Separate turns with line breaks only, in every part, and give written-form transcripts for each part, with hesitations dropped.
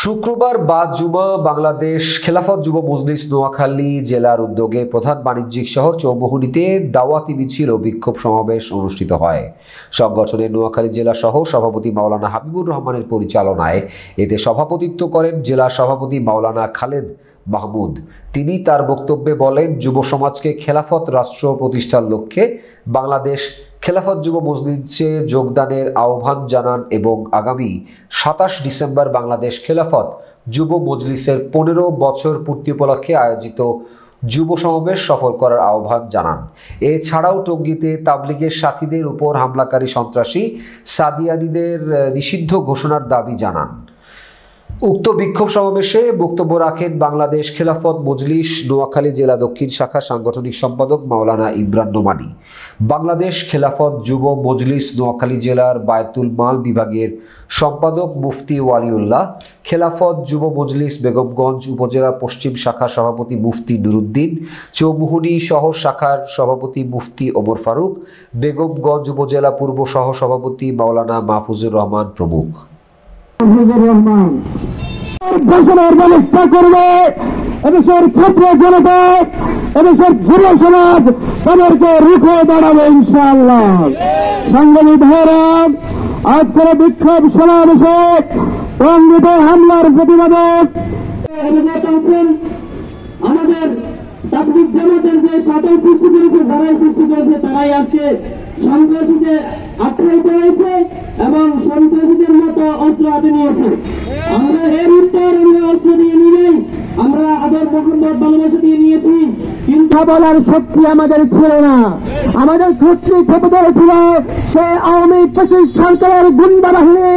শুক্রবার বাদ জুমা বাংলাদেশ খেলাফত যুব মজলিস নোয়াখালী জেলার উদ্যোগে প্রধান বাণিজ্যিক শহর চৌমুহনীতে দাওয়াতি মিছিল ও বিক্ষোভ সমাবেশ অনুষ্ঠিত হয়। সংগঠনের নোয়াখালী জেলা সহ সভাপতি মাওলানা হাবিবুর রহমানের পরিচালনায় এতে সভাপতিত্ব করেন জেলা সভাপতি মাওলানা খালেদ মাহমুদ। তিনি তার বক্তব্যে বলেন, যুব সমাজকে খেলাফত রাষ্ট্র প্রতিষ্ঠার লক্ষ্যে বাংলাদেশ খেলাফত যুব মজলিসে যোগদানের আহ্বান জানান এবং আগামী ২৭ ডিসেম্বর বাংলাদেশ খেলাফত যুব মজলিসের ১৫ বছর পূর্তি উপলক্ষে আয়োজিত যুব সমাবেশ সফল করার আহ্বান জানান। এছাড়াও টঙ্গীতে তাবলিগের সাথীদের উপর হামলাকারী সন্ত্রাসী সাদিয়ানীদের নিষিদ্ধ ঘোষণার দাবি জানান। উক্ত বিক্ষোভ সমাবেশে বক্তব্য রাখেন বাংলাদেশ খেলাফত মজলিস নোয়াখালী জেলা দক্ষিণ শাখার সাংগঠনিক সম্পাদক মাওলানা ইমরান নোমানী, বাংলাদেশ খেলাফত যুব মজলিস নোয়াখালী জেলার বায়তুল মাল বিভাগের সম্পাদক মুফতি ওয়ালিউল্লাহ, খেলাফত যুব মজলিস বেগমগঞ্জ উপজেলা পশ্চিম শাখার সভাপতি মুফতি নুরুদ্দিন, চৌমুহনী শহর শাখার সভাপতি মুফতি ওমর ফারুক, বেগমগঞ্জ উপজেলা পূর্ব সহ সভাপতি মাওলানা মাহফুজুর রহমান প্রমুখ।
ঘোষণার ব্যবস্থা করবে এদেশের ছাত্র জনতা, এদেশের যুব সমাজ তাদেরকে রুখে দাঁড়াবে ইনশাআল্লাহ। সংগ্রামী ভাইরা, আজকের বিক্ষোভ সমাবেশে টঙ্গীতে হামলার প্রতিবাদে আমাদের তাবলীগ জামাতের যে ফাটল সৃষ্টি করেছে, যারাই সৃষ্টি করেছে তারাই আজকে সন্ত্রাসীতে আখ্যায়িত হয়েছে এবং সন্ত্রাসীদের মতো অস্ত্র হাতে নিয়েছে। আমরা এর উত্তর আমরা অস্ত্র দিয়ে নিই নাই, আমরা আদর মোহাম্মদ ভালোবাসা দিয়ে নিয়েছি। কিন্তু বলার শক্তি আমাদের ছিল না। আমাদের কর্তৃ চেপে ধরেছিল সে আওয়ামী ফ্যাসিস্ট সরকারের গুন্ডা বাহিনী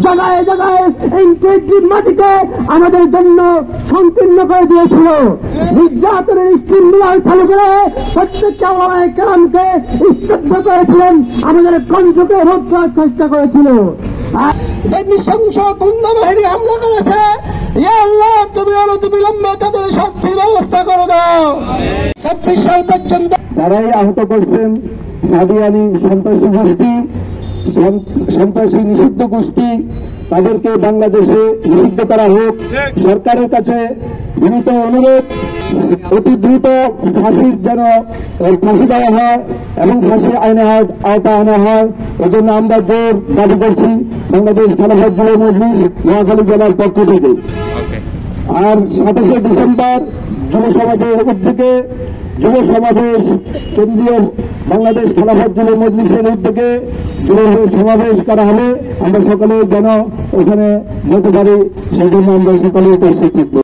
জায়গায় জায়গায় ইঞ্চি মাটিকে আমাদের জন্য সংকীর্ণ করে দিয়েছিল। নির্যাতনের স্টিম মিলার চালু করে প্রত্যেকটা ওলামায়ে কেরামকে স্তব্ধ করেছিলেন, আমাদের কণ্ঠকে রোধ করার চেষ্টা করেছিল। যে নৃশংস গুন্ডা বাহিনী হামলা করেছে, ইয়া আল্লাহ তুমি অনতিবিলম্বে তাদের শাস্তির ব্যবস্থা করে দাও। ২৬ সাল পর্যন্ত যারাই আহত করছেন সাদিয়ানী সন্ত্রাসী গোষ্ঠী, সন্ত্রাসী নিষিদ্ধ গোষ্ঠী, তাদেরকে বাংলাদেশে নিষিদ্ধ করা হোক। সরকারের কাছে বিনীত অনুরোধ, অতি দ্রুত ফাঁসির যেন ফাঁসি দেওয়া হয় এবং ফাঁসি আইনে আওতা আনা হয়। এজন্য আমরা জোর দাবি করছি বাংলাদেশ খেলাফত যুব মজলিস নোয়াখালী জেলার পক্ষ থেকে। আর ২৭ ডিসেম্বর যুব সমাজের উদ্যোগে যুব সমাবেশ, কেন্দ্রীয় বাংলাদেশ খেলাফত যুব মজলিসের উদ্যোগে যুব সমাবেশ করা হবে। আমরা সকলে যেন এখানে যেতে পারি সেই জন্য আমরা সকলে উপস্থিত থাকবো।